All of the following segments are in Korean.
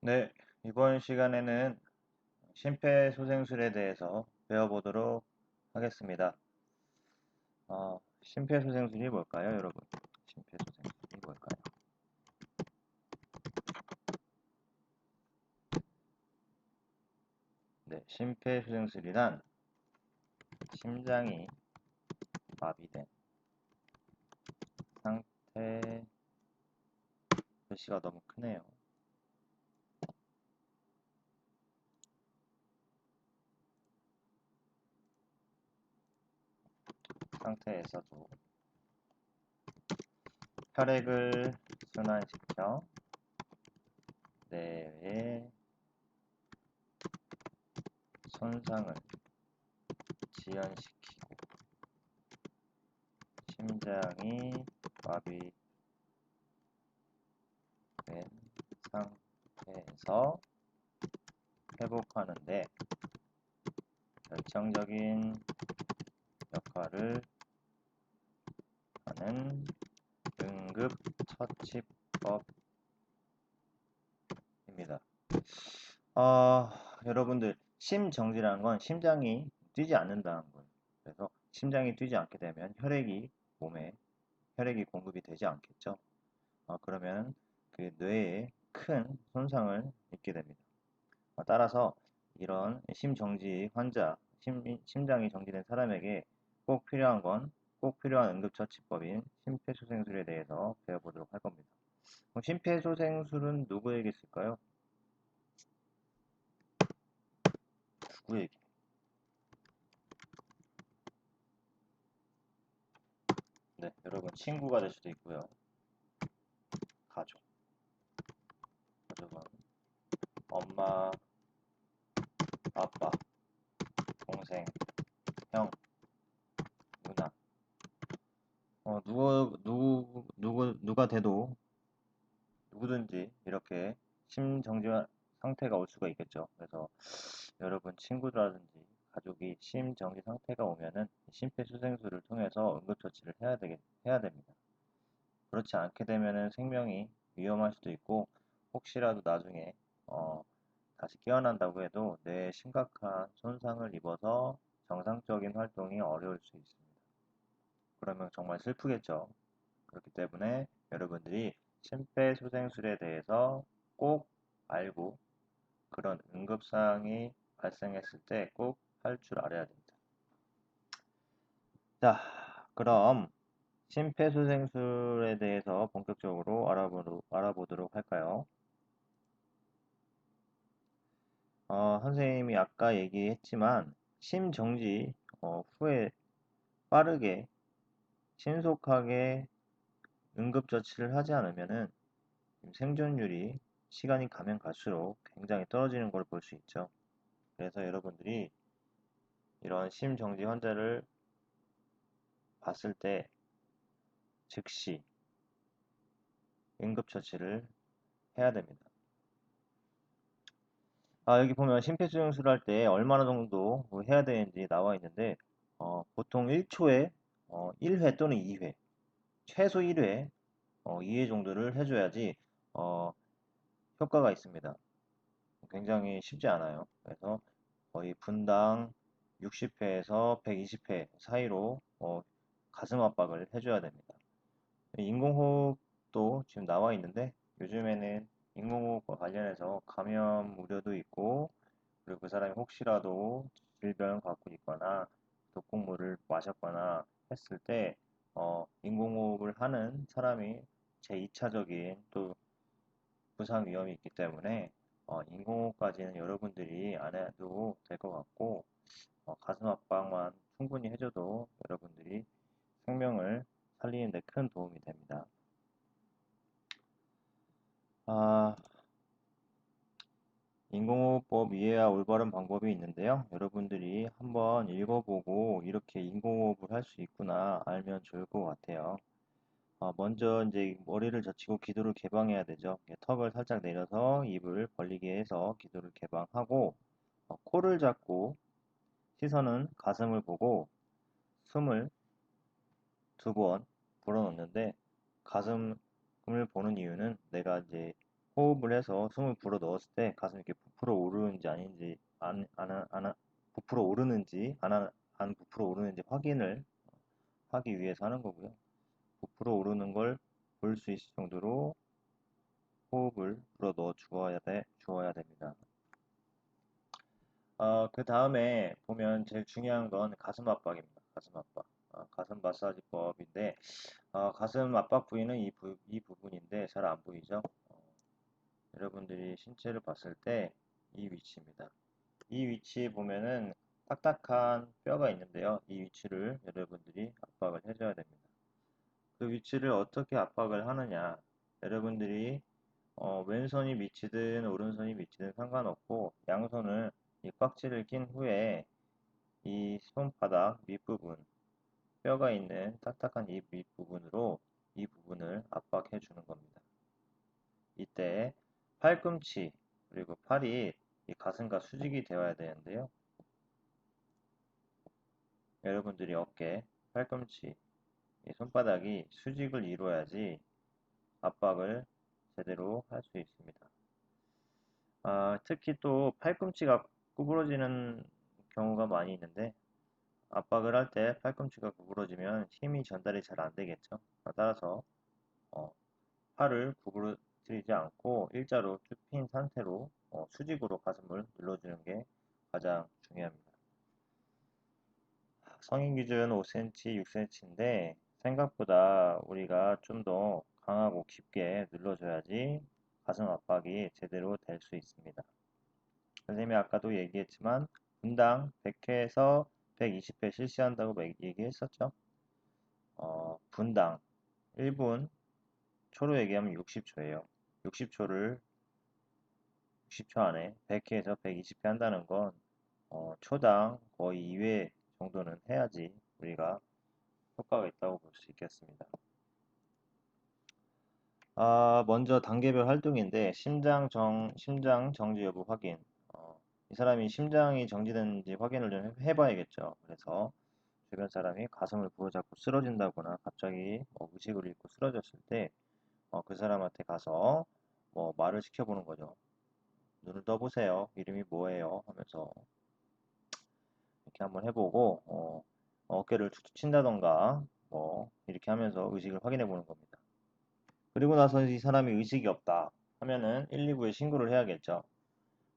네, 이번 시간에는 심폐소생술에 대해서 배워보도록 하겠습니다. 심폐소생술이 뭘까요, 여러분? 심폐소생술이 뭘까요? 네, 심폐소생술이란 심장이 마비된 상태, 글씨가 너무 크네요. 상태에서도 혈액을 순환시켜 뇌의 손상을 지연시키고 심장이 마비된 상태에서 회복하는데 결정적인 역할을 하는 응급처치법입니다. 여러분들 심정지라는 건 심장이 뛰지 않는다는 거예요. 그래서 심장이 뛰지 않게 되면 몸에 혈액이 공급이 되지 않겠죠. 그러면 그 뇌에 큰 손상을 입게 됩니다. 따라서 이런 심정지 환자, 심장이 정지된 사람에게 꼭 필요한 응급처치법인 심폐소생술에 대해서 배워보도록 할 겁니다. 그럼 심폐소생술은 누구에게 쓸까요? 누구에게? 네, 여러분 친구가 될 수도 있고요. 가족, 가족은 엄마, 아빠, 동생, 형, 누나. 누가 돼도 누구든지 이렇게 심정지 상태가 올 수가 있겠죠. 그래서 여러분 친구라든지 가족이 심정지 상태가 오면은 심폐소생술을 통해서 응급처치를 해야 됩니다. 그렇지 않게 되면은 생명이 위험할 수도 있고 혹시라도 나중에 어, 다시 깨어난다고 해도 뇌에 심각한 손상을 입어서 정상적인 활동이 어려울 수 있습니다. 그러면 정말 슬프겠죠. 그렇기 때문에 여러분들이 심폐소생술에 대해서 꼭 알고 그런 응급사항이 발생했을 때 꼭 할 줄 알아야 됩니다. 자, 그럼 심폐소생술에 대해서 본격적으로 알아보도록 할까요? 선생님이 아까 얘기했지만 심정지 후에 빠르게 신속하게 응급처치를 하지 않으면은 생존율이 시간이 가면 갈수록 굉장히 떨어지는 걸 볼 수 있죠. 그래서 여러분들이 이런 심정지 환자를 봤을 때 즉시 응급처치를 해야 됩니다. 여기 보면 심폐소생술 할 때 얼마나 정도 해야 되는지 나와 있는데 보통 1초에 1회 또는 2회, 최소 1회, 2회 정도를 해줘야지 어, 효과가 있습니다. 굉장히 쉽지 않아요. 그래서 거의 분당 60회에서 120회 사이로 가슴 압박을 해줘야 됩니다. 인공호흡도 지금 나와 있는데 요즘에는 인공호흡과 관련해서 감염 우려도 있고 그리고 그 사람이 혹시라도 질병을 갖고 있거나 독극물을 마셨거나 했을 때 인공호흡을 하는 사람이 제2차적인 또 부상 위험이 있기 때문에 인공호흡까지는 여러분들이 안 해도 될 것 같고 가슴 압박만 충분히 해줘도 여러분들이 생명을 살리는 데 큰 도움이 됩니다. 아, 인공호흡법 이해와 올바른 방법이 있는데요. 여러분들이 한번 읽어보고 이렇게 인공호흡을 할 수 있구나 알면 좋을 것 같아요. 먼저 이제 머리를 젖히고 기도를 개방해야 되죠. 턱을 살짝 내려서 입을 벌리게 해서 기도를 개방하고 코를 잡고 시선은 가슴을 보고 숨을 2번 불어넣는데 가슴을 보는 이유는 내가 이제 호흡을 해서 숨을 불어 넣었을 때 가슴이 이렇게 부풀어 오르는지 아닌지 부풀어 오르는지 안 부풀어 오르는지 확인을 하기 위해서 하는 거고요. 부풀어 오르는 걸 볼 수 있을 정도로 호흡을 불어 넣어 주어야 됩니다. 그 다음에 보면 제일 중요한 건 가슴 압박입니다. 가슴 압박. 가슴 마사지법인데, 가슴 압박 부위는 이 부분인데 잘 안 보이죠? 여러분들이 신체를 봤을 때 이 위치입니다. 이 위치에 보면은 딱딱한 뼈가 있는데요. 이 위치를 여러분들이 압박을 해줘야 됩니다. 그 위치를 어떻게 압박을 하느냐. 여러분들이 왼손이 미치든 오른손이 미치든 상관없고 양손을 이 꽉지를 낀 후에 이 손바닥 밑부분 뼈가 있는 딱딱한 이 밑부분으로 이 부분을 압박해 주는 겁니다. 이때 팔꿈치 그리고 팔이 이 가슴과 수직이 되어야 되는데요. 여러분들이 어깨, 팔꿈치, 이 손바닥이 수직을 이루어야지 압박을 제대로 할 수 있습니다. 특히 또 팔꿈치가 구부러지는 경우가 많이 있는데 압박을 할 때 팔꿈치가 구부러지면 힘이 전달이 잘 안 되겠죠. 따라서 어, 팔을 구부러뜨리지 않고 일자로 쭉 핀 상태로 수직으로 가슴을 눌러주는 게 가장 중요합니다. 성인 기준 5cm, 6cm인데 생각보다 우리가 좀 더 강하고 깊게 눌러줘야지 가슴 압박이 제대로 될 수 있습니다. 선생님이 아까도 얘기했지만 분당 100회에서 120회 실시한다고 얘기했었죠. 분당 1분 초로 얘기하면 60초예요. 60초를 60초 안에 100회에서 120회 한다는 건 초당 거의 2회 정도는 해야지 우리가 효과가 있다고 볼 수 있겠습니다. 먼저 단계별 활동인데 심장 정지 여부 확인. 이 사람이 심장이 정지됐는지 확인을 좀 해봐야겠죠. 그래서 주변 사람이 가슴을 부여잡고 쓰러진다거나 갑자기 의식을 잃고 쓰러졌을 때 그 사람한테 가서 말을 시켜보는 거죠. 눈을 떠보세요. 이름이 뭐예요? 하면서 이렇게 한번 해보고 어깨를 툭툭 친다던가 이렇게 하면서 의식을 확인해 보는 겁니다. 그리고 나서 이 사람이 의식이 없다 하면은 119에 신고를 해야겠죠.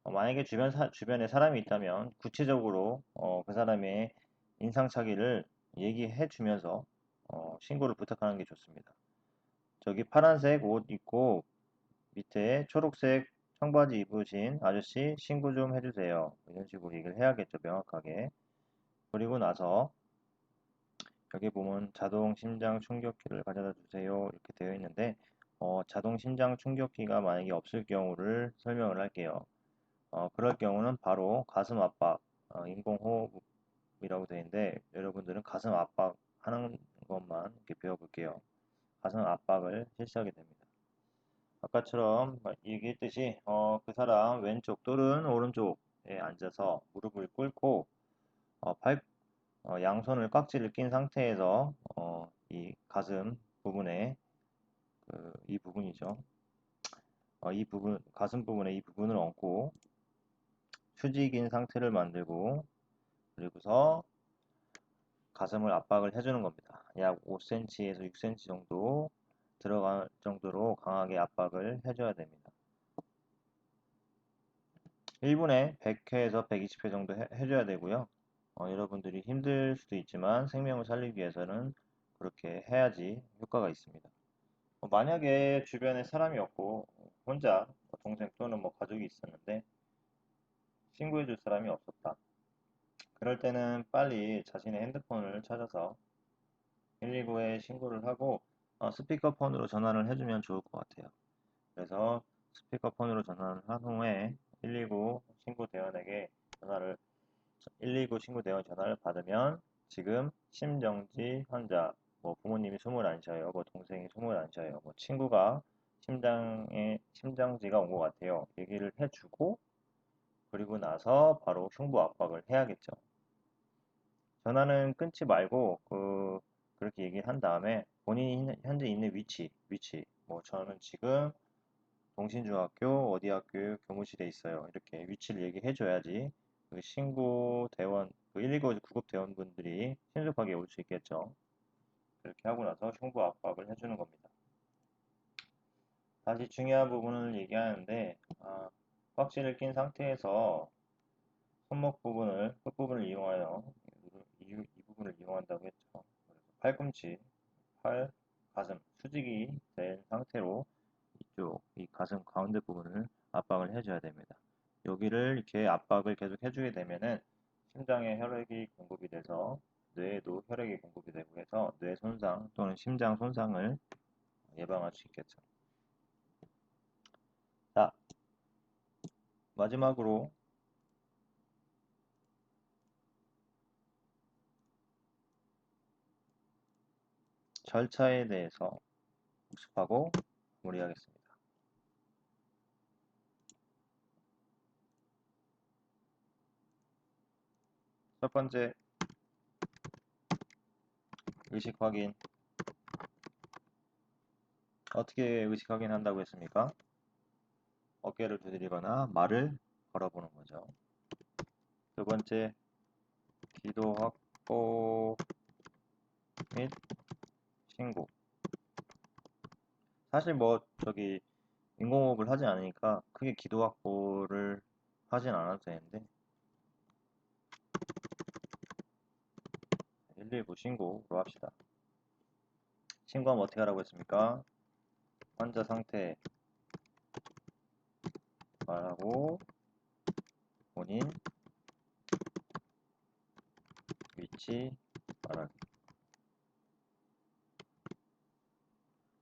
만약에 주변에 사람이 있다면 구체적으로 그 사람의 인상착의를 얘기해 주면서 신고를 부탁하는 게 좋습니다. 저기 파란색 옷 입고 밑에 초록색 청바지 입으신 아저씨 신고 좀 해주세요. 이런 식으로 얘기를 해야겠죠, 명확하게. 그리고 나서 여기 보면 자동 심장 충격기를 가져다 주세요. 이렇게 되어 있는데 자동 심장 충격기가 만약에 없을 경우를 설명을 할게요. 그럴 경우는 바로 가슴 압박, 인공호흡이라고 되어 있는데 여러분들은 가슴 압박하는 것만 이렇게 배워볼게요. 가슴 압박을 실시하게 됩니다. 아까처럼 얘기했듯이 그 사람 왼쪽 또는 오른쪽에 앉아서 무릎을 꿇고 팔 양손을 깍지를 낀 상태에서 이 가슴 부분에 이 부분이죠. 이 부분 가슴 부분에 이 부분을 얹고 수직인 상태를 만들고 그리고서 가슴을 압박을 해주는 겁니다. 약 5cm에서 6cm 정도 들어갈 정도로 강하게 압박을 해줘야 됩니다. 1분에 100회에서 120회 정도 해줘야 되고요. 여러분들이 힘들 수도 있지만 생명을 살리기 위해서는 그렇게 해야지 효과가 있습니다. 만약에 주변에 사람이 없고 혼자 동생 또는 가족이 있었는데 신고해 줄 사람이 없었다. 그럴 때는 빨리 자신의 핸드폰을 찾아서 119에 신고를 하고 스피커폰으로 전화를 해주면 좋을 것 같아요. 그래서 스피커폰으로 전화를 한 후에 119 신고대원에게 전화를 119 신고대원 전화를 받으면 지금 심정지 환자 부모님이 숨을 안 쉬어요. 동생이 숨을 안 쉬어요. 친구가 심장지가 온 것 같아요. 얘기를 해주고 그리고 나서 바로 흉부 압박을 해야겠죠. 전화는 끊지 말고 그렇게 얘기를 한 다음에 본인이 현재 있는 위치 저는 지금 동신중학교 어디 학교 교무실에 있어요. 이렇게 위치를 얘기해 줘야지 그 신고 대원, 그 119 구급 대원분들이 신속하게 올 수 있겠죠. 이렇게 하고 나서 흉부 압박을 해주는 겁니다. 다시 중요한 부분을 얘기하는데, 꽉실을 낀 상태에서 손목 부분을, 끝부분을 이용하여 이 부분을 이용한다고 했죠. 그래서 팔꿈치, 팔, 가슴, 수직이 된 상태로 이쪽 이 가슴 가운데 부분을 압박을 해줘야 됩니다. 여기를 이렇게 압박을 계속 해주게 되면은 심장에 혈액이 공급이 돼서 뇌에도 혈액이 공급이 되고 해서 뇌 손상 또는 심장 손상을 예방할 수 있겠죠. 자, 마지막으로 절차에 대해서 복습하고 마무리하겠습니다. 첫 번째, 의식 확인. 어떻게 의식 확인한다고 했습니까? 어깨를 두드리거나 말을 걸어보는 거죠. 두 번째, 기도 확보 및 신고. 사실 인공호흡을 하지 않으니까 크게 기도 확보를 하진 않아도 되는데 119 신고로 합시다. 신고하면 어떻게 하라고 했습니까? 환자 상태 말하고 본인 위치 말하기.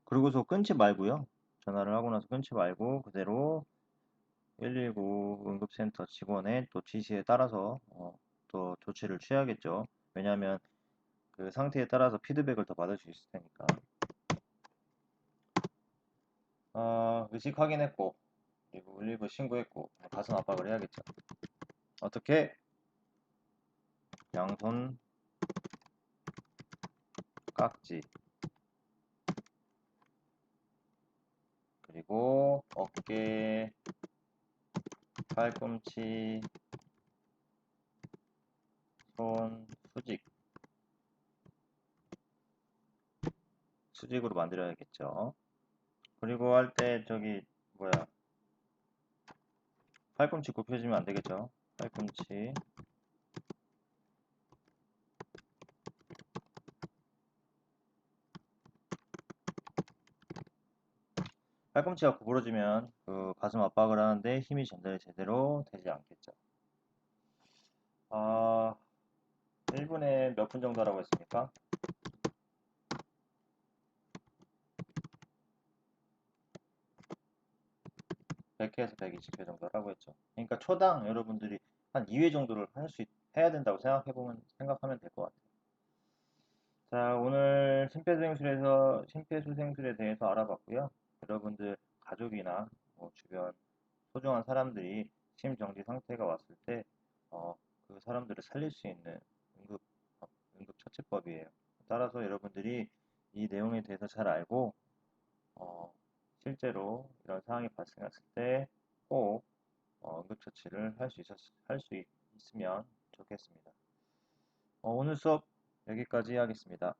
그리고서 끊지 말고요. 전화를 하고 나서 끊지 말고 그대로 119 응급센터 직원의 또 지시에 따라서 또 조치를 취하겠죠. 왜냐하면 그 상태에 따라서 피드백을 더 받을 수 있을 테니까. 의식 확인했고 그리고 119 신고했고 가슴 압박을 해야겠죠. 어떻게? 양손 깍지 그리고 어깨 팔꿈치 손 수직으로 만들어야겠죠. 그리고 할 때 팔꿈치 굽혀주면 안 되겠죠. 팔꿈치 팔꿈치가 구부러지면 그 가슴 압박을 하는데 힘이 전달이 제대로 되지 않겠죠. 1분에 몇 분 정도 하라고 했습니까? 100회에서 120회 정도 하라고 했죠. 그러니까 초당 여러분들이 한 2회 정도를 해야 된다고 생각하면 될 것 같아요. 자, 오늘 심폐소생술에 대해서 알아봤고요. 여러분들 가족이나 주변 소중한 사람들이 심정지 상태가 왔을 때, 그 사람들을 살릴 수 있는 응급, 응급처치법이에요. 따라서 여러분들이 이 내용에 대해서 잘 알고, 실제로 이런 상황이 발생했을 때 꼭 응급처치를 할 수 있으면 좋겠습니다. 오늘 수업 여기까지 하겠습니다.